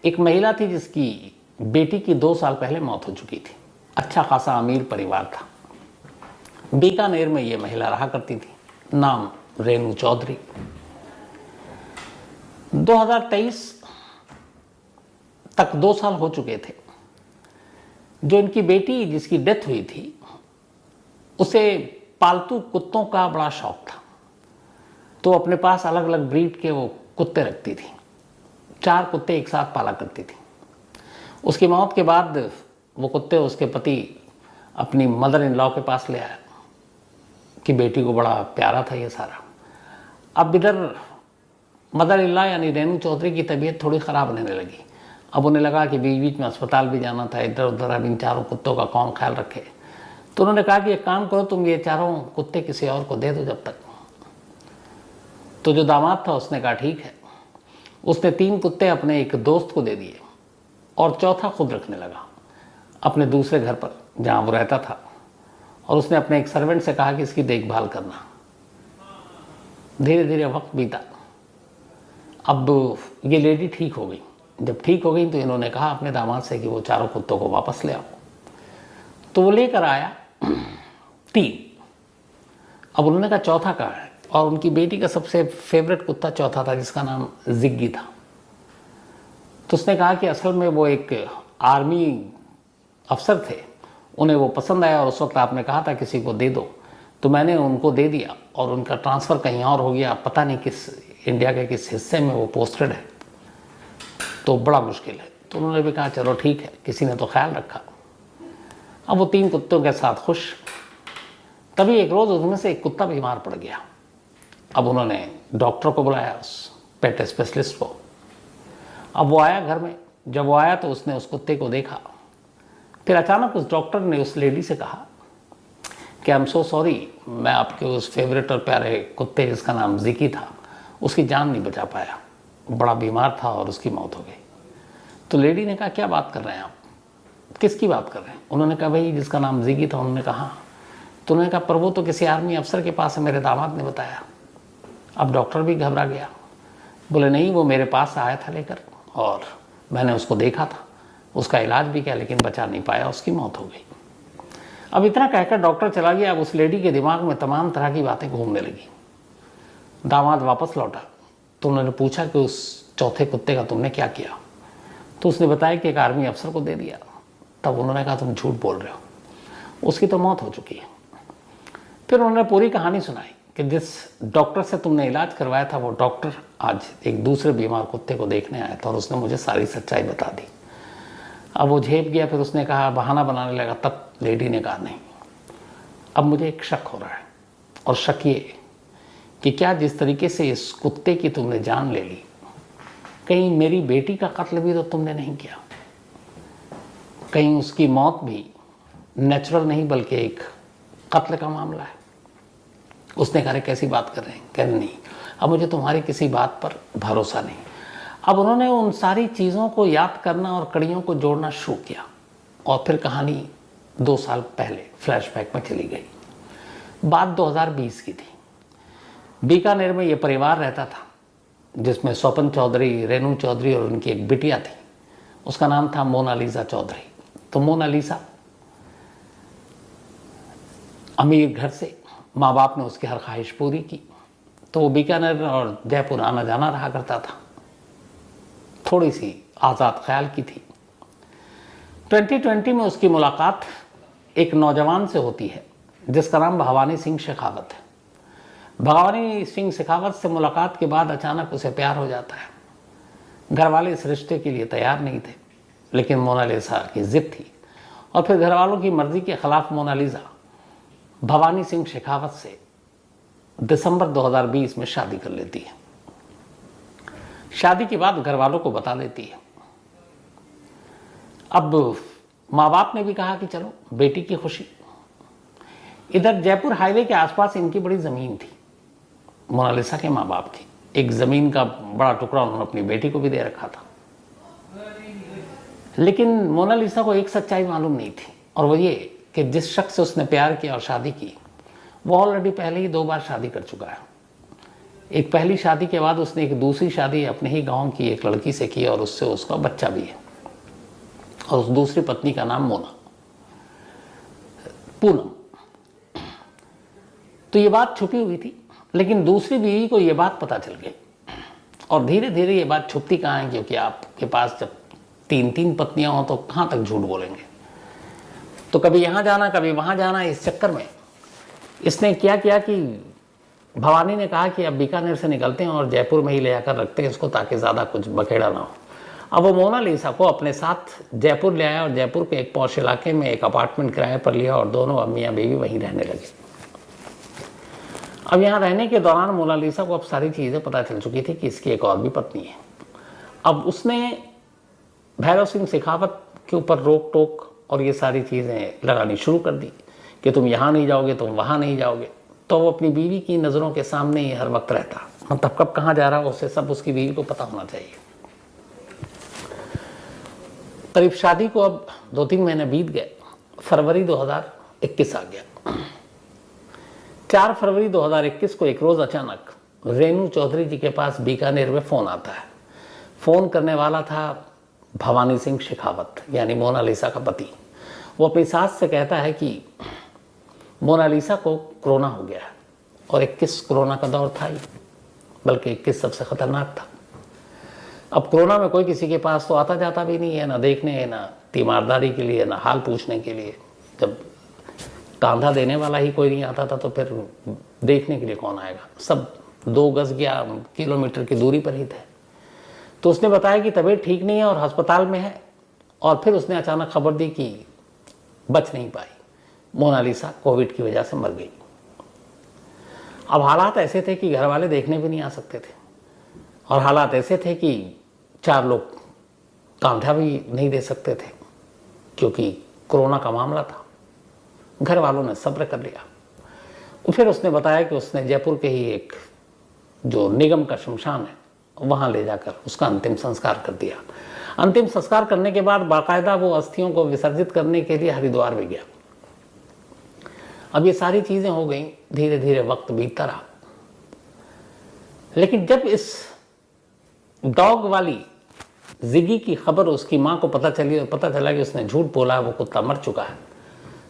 एक महिला थी जिसकी बेटी की 2 साल पहले मौत हो चुकी थी। अच्छा खासा अमीर परिवार था। बीकानेर में ये महिला रहा करती थी। नाम रेणु चौधरी। 2023 तक 2 साल हो चुके थे। जो इनकी बेटी जिसकी डेथ हुई थी उसे पालतू कुत्तों का बड़ा शौक था, तो अपने पास अलग अलग ब्रीड के वो कुत्ते रखती थी। 4 कुत्ते एक साथ पाला करती थी। उसकी मौत के बाद वो कुत्ते उसके पति अपनी मदर इन लॉ के पास ले आया कि बेटी को बड़ा प्यारा था ये सारा। अब इधर मदर इन लॉ यानी रेणु चौधरी की तबीयत थोड़ी ख़राब होने लगी। अब उन्हें लगा कि बीच बीच में अस्पताल भी जाना था, इधर उधर अब इन 4 कुत्तों का कौन ख्याल रखे। तो उन्होंने कहा कि एक काम करो, तुम ये 4 कुत्ते किसी और को दे दो जब तक। तो जो दामाद था उसने कहा ठीक है। उसने 3 कुत्ते अपने एक दोस्त को दे दिए और चौथा खुद रखने लगा अपने दूसरे घर पर जहाँ वो रहता था। और उसने अपने एक सर्वेंट से कहा कि इसकी देखभाल करना। धीरे धीरे वक्त बीता। अब ये लेडी ठीक हो गई। जब ठीक हो गई तो इन्होंने कहा अपने दामाद से कि वो 4 कुत्तों को वापस ले आओ। तो वो लेकर आया 3। अब उन्होंने कहा चौथा कहाँ है, और उनकी बेटी का सबसे फेवरेट कुत्ता चौथा था जिसका नाम जिग्गी था। तो उसने कहा कि असल में वो एक आर्मी अफसर थे, उन्हें वो पसंद आया और उस वक्त आपने कहा था किसी को दे दो, तो मैंने उनको दे दिया और उनका ट्रांसफ़र कहीं और हो गया। पता नहीं किस इंडिया के किस हिस्से में वो पोस्टेड है, तो बड़ा मुश्किल है। तो उन्होंने भी कहा चलो ठीक है, किसी ने तो ख्याल रखा। अब वो 3 कुत्तों के साथ खुश। तभी एक रोज़ उनमें से एक कुत्ता बीमार पड़ गया। अब उन्होंने डॉक्टर को बुलाया, उस पेट स्पेशलिस्ट को। अब वो आया घर में। जब वो आया तो उसने उस कुत्ते को देखा। फिर अचानक उस डॉक्टर ने उस लेडी से कहा कि आई एम सो सॉरी, मैं आपके उस फेवरेट और प्यारे कुत्ते जिसका नाम जिकी था उसकी जान नहीं बचा पाया, बड़ा बीमार था और उसकी मौत हो गई। तो लेडी ने कहा क्या बात कर रहे हैं आप, किसकी बात कर रहे हैं? उन्होंने कहा भाई जिसका नाम जिकी था। उन्होंने कहा हाँ। तो उन्होंने कहा पर वो तो किसी आर्मी अफसर के पास है, मेरे दामाद ने बताया। अब डॉक्टर भी घबरा गया। बोले नहीं, वो मेरे पास आया था लेकर और मैंने उसको देखा था, उसका इलाज भी किया लेकिन बचा नहीं पाया, उसकी मौत हो गई। अब इतना कहकर डॉक्टर चला गया। अब उस लेडी के दिमाग में तमाम तरह की बातें घूमने लगी। दामाद वापस लौटा तो उन्होंने पूछा कि उस चौथे कुत्ते का तुमने क्या किया? तो उसने बताया कि एक आर्मी अफसर को दे दिया। तब उन्होंने कहा तुम झूठ बोल रहे हो, उसकी तो मौत हो चुकी है। फिर उन्होंने पूरी कहानी सुनाई कि जिस डॉक्टर से तुमने इलाज करवाया था वो डॉक्टर आज एक दूसरे बीमार कुत्ते को देखने आया था और उसने मुझे सारी सच्चाई बता दी। अब वो झेप गया। फिर उसने कहा, बहाना बनाने लगा। तब लेडी ने कहा नहीं, अब मुझे एक शक हो रहा है, और शक ये कि क्या जिस तरीके से इस कुत्ते की तुमने जान ले ली, कहीं मेरी बेटी का कत्ल भी तो तुमने नहीं किया? कहीं उसकी मौत भी नेचुरल नहीं बल्कि एक कत्ल का मामला है? उसने कहा कैसी बात कर रहे हैं? कह नहीं, अब मुझे तुम्हारी किसी बात पर भरोसा नहीं। अब उन्होंने उन सारी चीज़ों को याद करना और कड़ियों को जोड़ना शुरू किया और फिर कहानी 2 साल पहले फ्लैशबैक में चली गई। बात 2020 की थी। बीकानेर में ये परिवार रहता था जिसमें स्वपन चौधरी, रेणु चौधरी और उनकी एक बिटिया थी। उसका नाम था मोनालिसा चौधरी। तो मोनालिसा अमीर घर से, माँ बाप ने उसकी हर ख्वाहिश पूरी की, तो वो बीकानेर और जयपुर आना जाना रहा करता था। थोड़ी सी आज़ाद ख्याल की थी। 2020 में उसकी मुलाकात एक नौजवान से होती है जिसका नाम भवानी सिंह शेखावत है। भवानी सिंह शेखावत से मुलाकात के बाद अचानक उसे प्यार हो जाता है। घर वाले इस रिश्ते के लिए तैयार नहीं थे, लेकिन मोनालिसा की जिद थी और फिर घर वालों की मर्जी के खिलाफ मोनालिसा भवानी सिंह शेखावत से दिसंबर 2020 में शादी कर लेती है। शादी के बाद घर वालों को बता देती है। अब माँ बाप ने भी कहा कि चलो बेटी की खुशी। इधर जयपुर हाईवे के आसपास इनकी बड़ी ज़मीन थी, मोनालिसा के माँ बाप की। एक ज़मीन का बड़ा टुकड़ा उन्होंने अपनी बेटी को भी दे रखा था। लेकिन मोनालिसा को एक सच्चाई मालूम नहीं थी, और वो ये कि जिस शख्स से उसने प्यार किया और शादी की वो ऑलरेडी पहले ही 2 बार शादी कर चुका है। एक पहली शादी के बाद उसने एक दूसरी शादी अपने ही गांव की एक लड़की से की और उससे उसका बच्चा भी है। और उस दूसरी पत्नी का नाम पूनम। तो ये बात छुपी हुई थी, लेकिन दूसरी बीवी को ये बात पता चल गई। और धीरे धीरे ये बात छुपती कहाँ है, क्योंकि आपके पास जब 3 पत्नियां हों तो कहाँ तक झूठ बोलेंगे। तो कभी यहाँ जाना कभी वहाँ जाना, इस चक्कर में इसने क्या किया कि भवानी ने कहा कि अब बीकानेर से निकलते हैं और जयपुर में ही ले जाकर रखते हैं इसको, ताकि ज़्यादा कुछ बखेड़ा ना हो। अब वो मोनालिसा को अपने साथ जयपुर ले आया और जयपुर के एक पॉश इलाके में एक अपार्टमेंट किराए पर लिया और दोनों अब मियाँ बीवी वहीं रहने लगे। अब यहाँ रहने के दौरान मोनालिसा को अब सारी चीज़ें पता चल चुकी थी कि इसकी एक और भी पत्नी है। अब उसने भैरव सिंह शेखावत के ऊपर रोक टोक और ये सारी चीज़ें लगानी शुरू कर दी कि तुम यहाँ नहीं जाओगे, तुम वहाँ नहीं जाओगे। तो वो अपनी बीवी की नज़रों के सामने ही हर वक्त रहता, मतलब कब कहाँ जा रहा हो उसे सब उसकी बीवी को पता होना चाहिए। करीब शादी को अब 2-3 महीने बीत गए। फरवरी 2021 आ गया। 4 फरवरी 2021 को एक रोज़ अचानक रेणु चौधरी जी के पास बीकानेर में फ़ोन आता है। फ़ोन करने वाला था भवानी सिंह शेखावत, यानी मोनालिसा का पति। वो अपनी सास से कहता है कि मोनालिसा को कोरोना हो गया है। और 21 कोरोना का दौर था ही, बल्कि 21 सबसे ख़तरनाक था। अब कोरोना में कोई किसी के पास तो आता जाता भी नहीं है, ना देखने, ना तीमारदारी के लिए, ना हाल पूछने के लिए। जब कांधा देने वाला ही कोई नहीं आता था तो फिर देखने के लिए कौन आएगा। सब 2 गज या किलोमीटर की दूरी पर ही थे। तो उसने बताया कि तबीयत ठीक नहीं है और अस्पताल में है। और फिर उसने अचानक खबर दी कि बच नहीं पाई, मोनालिसा कोविड की वजह से मर गई। अब हालात ऐसे थे कि घर वाले देखने भी नहीं आ सकते थे, और हालात ऐसे थे कि 4 लोग कांधा भी नहीं दे सकते थे, क्योंकि कोरोना का मामला था। घर वालों ने सब्र कर लिया। फिर उसने बताया कि उसने जयपुर के ही एक जो निगम का शमशान है वहाँ ले जाकर उसका अंतिम संस्कार कर दिया। अंतिम संस्कार करने के बाद बाकायदा वो अस्थियों को विसर्जित करने के लिए हरिद्वार भी गया। अब ये सारी चीज़ें हो गई, धीरे धीरे वक्त बीतता रहा। लेकिन जब इस डॉग वाली जिगी की खबर उसकी माँ को पता चली और पता चला कि उसने झूठ बोला, वो कुत्ता मर चुका है,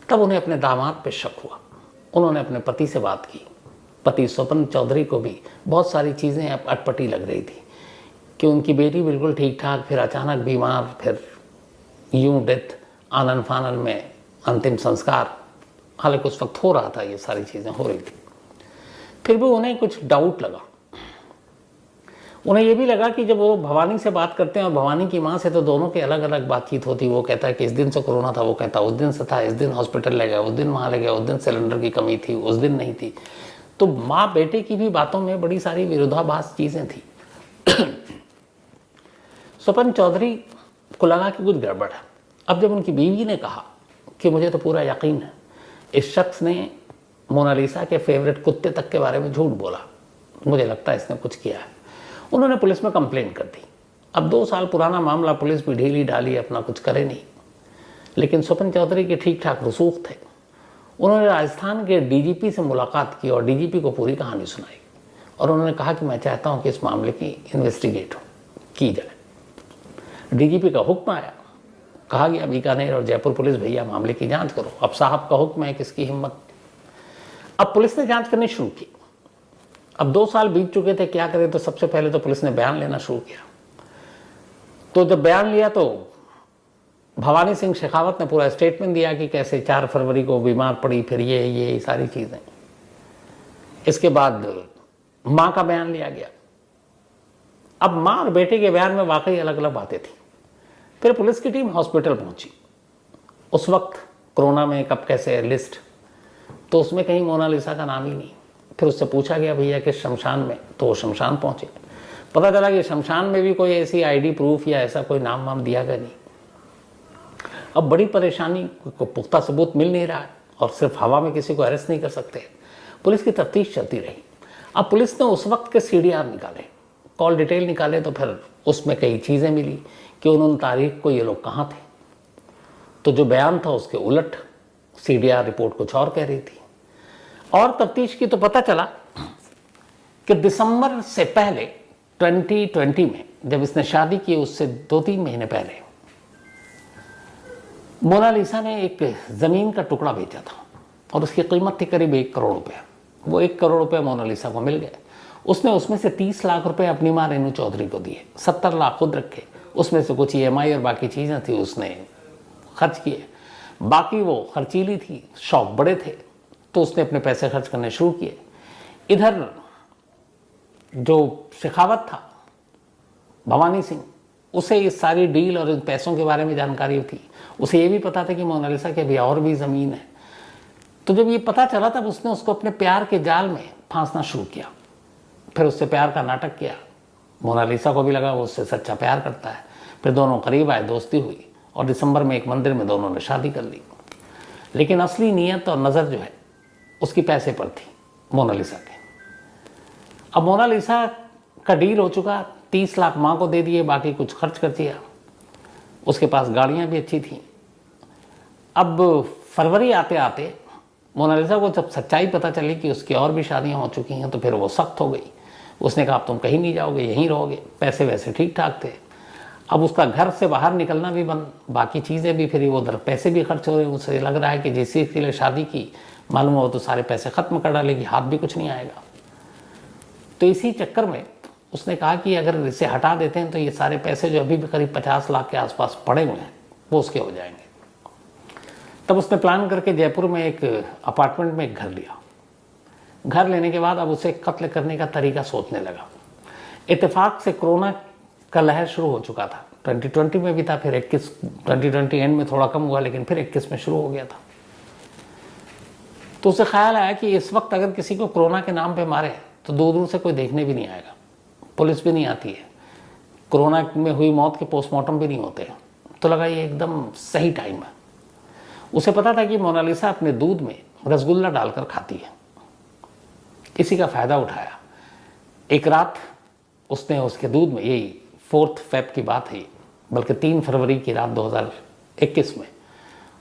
तब उन्हें अपने दामाद पे शक हुआ। उन्होंने अपने पति से बात की। पति स्वपन चौधरी को भी बहुत सारी चीज़ें अब अटपटी लग रही थी कि उनकी बेटी बिल्कुल ठीक ठाक, फिर अचानक बीमार, फिर यूं डेथ, आनन फानन में अंतिम संस्कार। हालांकि उस वक्त हो रहा था, ये सारी चीज़ें हो रही थी। फिर भी उन्हें कुछ डाउट लगा। उन्हें ये भी लगा कि जब वो भवानी से बात करते हैं और भवानी की माँ से, तो दोनों की अलग अलग बातचीत होती। वो कहता है कि इस दिन से कोरोना था, वो कहता उस दिन से था, इस दिन हॉस्पिटल ले गया, उस दिन वहाँ ले गया, उस दिन सिलेंडर की कमी थी, उस दिन नहीं थी। तो माँ बेटे की भी बातों में बड़ी सारी विरोधाभास चीज़ें थी। स्वपन चौधरी को लगा कि कुछ गड़बड़ है। अब जब उनकी बीवी ने कहा कि मुझे तो पूरा यकीन है इस शख्स ने मोनालिसा के फेवरेट कुत्ते तक के बारे में झूठ बोला, मुझे लगता है इसने कुछ किया है, उन्होंने पुलिस में कंप्लेंट कर दी। अब 2 साल पुराना मामला, पुलिस भी ढीली ढाली अपना कुछ करे नहीं। लेकिन स्वपन चौधरी के ठीक ठाक रसूख थे। उन्होंने राजस्थान के डीजीपी से मुलाकात की और डीजीपी को पूरी कहानी सुनाई। और उन्होंने कहा कि मैं चाहता हूं कि इस मामले की इन्वेस्टिगेट की जाए। डीजीपी का हुक्म आया। कहा गया बीकानेर और जयपुर पुलिस, भैया मामले की जांच करो। अब साहब का हुक्म है, किसकी हिम्मत। अब पुलिस ने जांच करनी शुरू की। अब 2 साल बीत चुके थे, क्या करें। तो सबसे पहले तो पुलिस ने बयान लेना शुरू किया। तो जब बयान लिया तो भवानी सिंह शेखावत ने पूरा स्टेटमेंट दिया कि कैसे 4 फरवरी को बीमार पड़ी, फिर ये सारी चीज़ें। इसके बाद माँ का बयान लिया गया। अब माँ और बेटे के बयान में वाकई अलग अलग बातें थी। फिर पुलिस की टीम हॉस्पिटल पहुंची। उस वक्त कोरोना में कब कैसे लिस्ट, तो उसमें कहीं मोनालिसा का नाम ही नहीं। फिर उससे पूछा गया भैया किस शमशान में, तो वो शमशान पहुंचे। पता चला कि शमशान में भी कोई ऐसी आईडी प्रूफ या ऐसा कोई नाम वाम दिया गया नहीं। अब बड़ी परेशानी, को पुख्ता सबूत मिल नहीं रहा है और सिर्फ हवा में किसी को अरेस्ट नहीं कर सकते। पुलिस की तफ्तीश चलती रही। अब पुलिस ने उस वक्त के CDR निकाले, कॉल डिटेल निकाले, तो फिर उसमें कई चीज़ें मिली कि उन तारीख को ये लोग कहाँ थे। तो जो बयान था उसके उलट CDR रिपोर्ट कुछ और कह रही थी। और तफ्तीश की तो पता चला कि दिसंबर से पहले 2020 में जब इसने शादी की उससे 2-3 महीने पहले मोनालिसा ने एक ज़मीन का टुकड़ा बेचा था और उसकी कीमत थी करीब 1 करोड़ रुपया। वो 1 करोड़ रुपये मोनालिसा को मिल गए। उसने उसमें से 30 लाख रुपए अपनी माँ रेनू चौधरी को दिए, 70 लाख खुद रखे, उसमें से कुछ EMI और बाकी चीज़ें थी उसने खर्च किए। बाकी वो खर्चीली थी, शौक बड़े थे, तो उसने अपने पैसे खर्च करने शुरू किए। इधर जो शेखावत था, भवानी सिंह, उसे इस सारी डील और इन पैसों के बारे में जानकारी थी। उसे ये भी पता था कि मोनालिसा के अभी और भी ज़मीन है। तो जब ये पता चला तब उसने उसको अपने प्यार के जाल में फांसना शुरू किया। फिर उससे प्यार का नाटक किया। मोनालिसा को भी लगा वो उससे सच्चा प्यार करता है। फिर दोनों करीब आए, दोस्ती हुई और दिसंबर में एक मंदिर में दोनों ने शादी कर ली। लेकिन असली नीयत और नज़र जो है उसकी पैसे पर थी, मोनालिसा के। अब मोनालिसा का डील हो चुका, 30 लाख माँ को दे दिए, बाकी कुछ खर्च कर दिया। उसके पास गाड़ियाँ भी अच्छी थीं। अब फरवरी आते आते मोनालिसा को जब सच्चाई पता चली कि उसकी और भी शादियाँ हो चुकी हैं तो फिर वो सख्त हो गई। उसने कहा अब तुम कहीं नहीं जाओगे, यहीं रहोगे। पैसे वैसे ठीक ठाक थे। अब उसका घर से बाहर निकलना भी बंद, बाकी चीज़ें भी, फिर वो उधर पैसे भी खर्च हो रहे हैं। उसे लग रहा है कि जिसके लिए शादी की मालूम हो तो सारे पैसे ख़त्म कर डालेगी, हाथ भी कुछ नहीं आएगा। तो इसी चक्कर में उसने कहा कि अगर इसे हटा देते हैं तो ये सारे पैसे जो अभी भी करीब 50 लाख के आसपास पड़े हुए हैं वो उसके हो जाएंगे। तब उसने प्लान करके जयपुर में एक अपार्टमेंट में एक घर लिया। घर लेने के बाद अब उसे कत्ल करने का तरीका सोचने लगा। इत्तेफाक से कोरोना का लहर शुरू हो चुका था। 2020 में भी था, फिर 2020 एंड में थोड़ा कम हुआ, लेकिन फिर 21 में शुरू हो गया था। तो उसे ख्याल आया कि इस वक्त अगर किसी को कोरोना के नाम पे मारे तो दूर दूर से कोई देखने भी नहीं आएगा, पुलिस भी नहीं आती है, कोरोना में हुई मौत के पोस्टमार्टम भी नहीं होते। तो लगा ये एकदम सही टाइम है। उसे पता था कि मोनालिसा अपने दूध में रसगुल्ला डालकर खाती है। इसी का फ़ायदा उठाया। एक रात उसने उसके दूध में, यही 4 फ़रवरी की बात है, बल्कि 3 फरवरी की रात 2021 में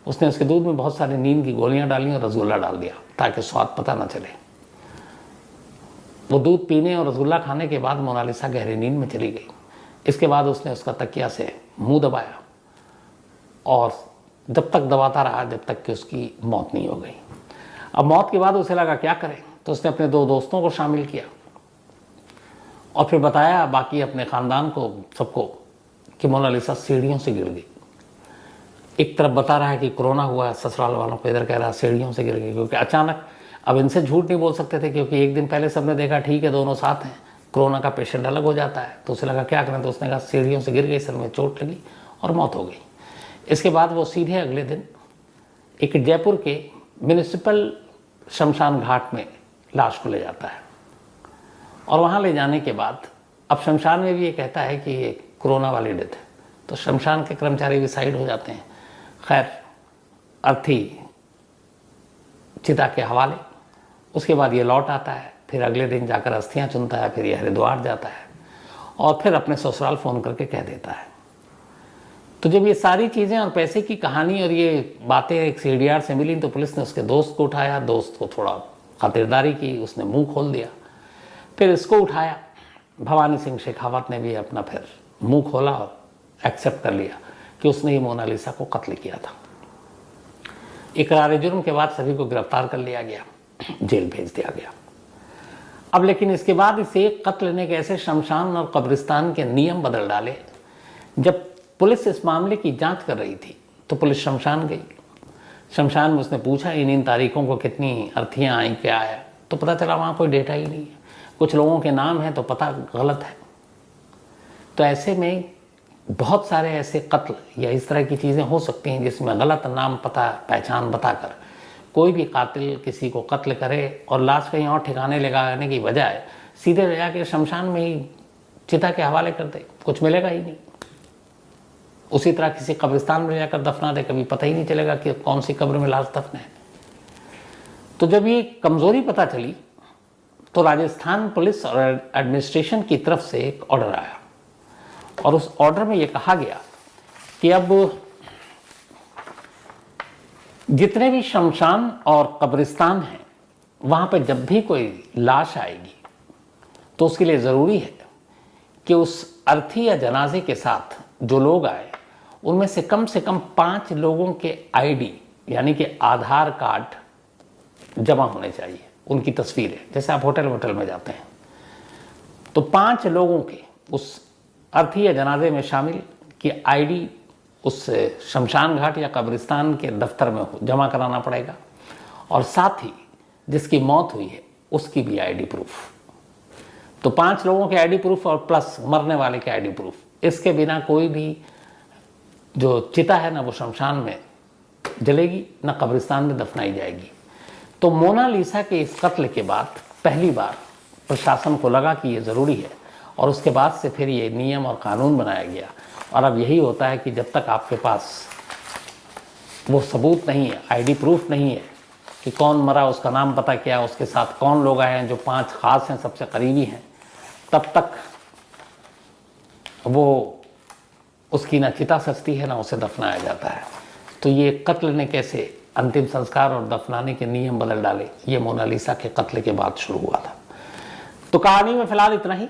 उसने उसके दूध में बहुत सारी नींद की गोलियां डाली और रसगुल्ला डाल दिया ताकि स्वाद पता ना चले। वो दूध पीने और रसगुल्ला खाने के बाद मोनालिसा गहरी नींद में चली गई। इसके बाद उसने उसका तकिया से मुंह दबाया और जब तक दबाता रहा जब तक कि उसकी मौत नहीं हो गई। अब मौत के बाद उसे लगा क्या करें, तो उसने अपने 2 दोस्तों को शामिल किया और फिर बताया बाकी अपने ख़ानदान को, सबको, कि मोनालिसा सीढ़ियों से गिर गई। एक तरफ बता रहा है कि कोरोना हुआ, ससुराल वालों को, इधर कह रहा सीढ़ियों से गिर गई। क्योंकि अचानक, अब इनसे झूठ नहीं बोल सकते थे क्योंकि एक दिन पहले सबने देखा ठीक है दोनों साथ हैं, कोरोना का पेशेंट अलग हो जाता है। तो उसे लगा क्या करें, तो उसने कहा सीढ़ियों से गिर गई, सर में चोट लगी और मौत हो गई। इसके बाद वो सीधे अगले दिन एक जयपुर के म्यूनिसिपल शमशान घाट में लाश को ले जाता है और वहाँ ले जाने के बाद अब शमशान में भी ये कहता है कि ये कोरोना वाली डेथ है, तो शमशान के कर्मचारी भी साइड हो जाते हैं। खैर, अर्थी चिता के हवाले। उसके बाद ये लौट आता है, फिर अगले दिन जाकर अस्थियाँ चुनता है, फिर ये हरिद्वार जाता है और फिर अपने ससुराल फ़ोन करके कह देता है। तो जब ये सारी चीज़ें और पैसे की कहानी और ये बातें एक CDR से मिली तो पुलिस ने उसके दोस्त को उठाया, दोस्त को थोड़ा खातिरदारी की, उसने मुंह खोल दिया। फिर इसको उठाया, भवानी सिंह शेखावत ने भी अपना फिर मुंह खोला और एक्सेप्ट कर लिया कि उसने ही मोनालिसा को कत्ल किया था। इकरार जुर्म के बाद सभी को गिरफ्तार कर लिया गया, जेल भेज दिया गया। अब लेकिन इसके बाद इसे कत्ल ने कैसे शमशान और कब्रिस्तान के नियम बदल डाले। जब पुलिस इस मामले की जांच कर रही थी तो पुलिस शमशान गई। शमशान में उसने पूछा इन तारीखों को कितनी अर्थियाँ आई, क्या आया, तो पता चला वहाँ कोई डेटा ही नहीं है। कुछ लोगों के नाम हैं तो पता गलत है। तो ऐसे में बहुत सारे ऐसे कत्ल या इस तरह की चीज़ें हो सकती हैं जिसमें गलत नाम, पता, पहचान बताकर कोई भी कातिल किसी को कत्ल करे और लाश कहीं और ठिकाने लगाने की बजाय सीधे ले जाके शमशान में ही चिता के हवाले कर दे, कुछ मिलेगा ही नहीं। उसी तरह किसी कब्रिस्तान में जाकर दफना दे, कभी पता ही नहीं चलेगा कि कौन सी कब्र में लाश दफन है। तो जब ये कमज़ोरी पता चली तो राजस्थान पुलिस और एडमिनिस्ट्रेशन की तरफ से एक ऑर्डर आया और उस ऑर्डर में ये कहा गया कि अब जितने भी शमशान और कब्रिस्तान हैं वहाँ पर जब भी कोई लाश आएगी तो उसके लिए ज़रूरी है कि उस अर्थी या जनाजे के साथ जो लोग आए उनमें से कम 5 लोगों के आईडी यानी कि आधार कार्ड जमा होने चाहिए, उनकी तस्वीरें। जैसे आप होटल में जाते हैं तो 5 लोगों के उस अर्थी या जनाजे में शामिल की आईडी उस शमशान घाट या कब्रिस्तान के दफ्तर में जमा कराना पड़ेगा, और साथ ही जिसकी मौत हुई है उसकी भी आईडी प्रूफ। तो 5 लोगों के आईडी प्रूफ और प्लस मरने वाले के आईडी प्रूफ, इसके बिना कोई भी जो चिता है ना वो शमशान में जलेगी, ना कब्रिस्तान में दफनाई जाएगी। तो मोनालिसा के इस कत्ल के बाद पहली बार प्रशासन को लगा कि ये ज़रूरी है, और उसके बाद से फिर ये नियम और कानून बनाया गया। और अब यही होता है कि जब तक आपके पास वो सबूत नहीं है, आईडी प्रूफ नहीं है कि कौन मरा, उसका नाम पता क्या, उसके साथ कौन लोग आए हैं जो 5 खास हैं, सबसे करीबी हैं, तब तक वो उसकी ना चिता सजती है ना उसे दफनाया जाता है। तो ये कत्ल ने कैसे अंतिम संस्कार और दफनाने के नियम बदल डाले, ये मोनालिसा के कत्ल के बाद शुरू हुआ था। तो कहानी में फिलहाल इतना ही।